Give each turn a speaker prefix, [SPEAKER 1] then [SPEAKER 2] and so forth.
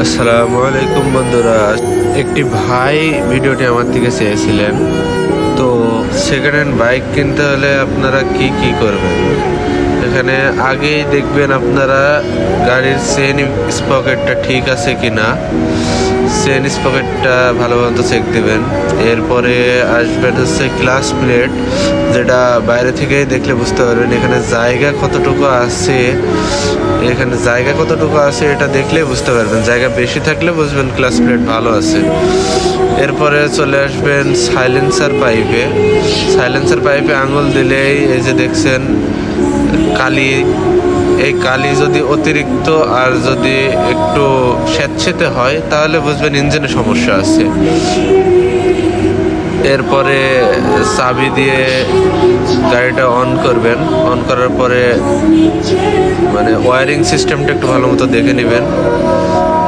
[SPEAKER 1] আসসালামু আলাইকুম বন্ধুরা। একটি ভাই ভিডিওটি আমার থেকে চেয়েছিলেন। তো সেকেন্ড হ্যান্ড বাইক কিনতে হলে আপনারা কি কি করবেন, এখানে আগেই দেখবেন আপনারা গাড়ির চেন স্পকেটটা ঠিক আছে কিনা, চেন স্পকেটটা ভালো মতো চেক দেবেন। এরপরে আসবেন হচ্ছে ক্লাস প্লেট, যেটা বাইরে থেকেই দেখলে বুঝতে পারবেন এখানে জায়গা কতটুকু আছে। এটা দেখলেই বুঝতে পারবেন, জায়গা বেশি থাকলে বুঝবেন ক্লাস প্লেট ভালো আছে। এরপরে চলে আসবেন সাইলেন্সার পাইপে আঙুল দিলেই এই যে দেখছেন কালি, এই কালি যদি অতিরিক্ত আর যদি একটু স্যাঁতসেঁতে হয় তাহলে বুঝবেন ইঞ্জিনে সমস্যা আছে। এরপরে চাবি দিয়ে গাড়িটা অন করবেন। অন করার পরে মানে ওয়ারিং সিস্টেমটা একটু ভালো মতো দেখে নেবেন।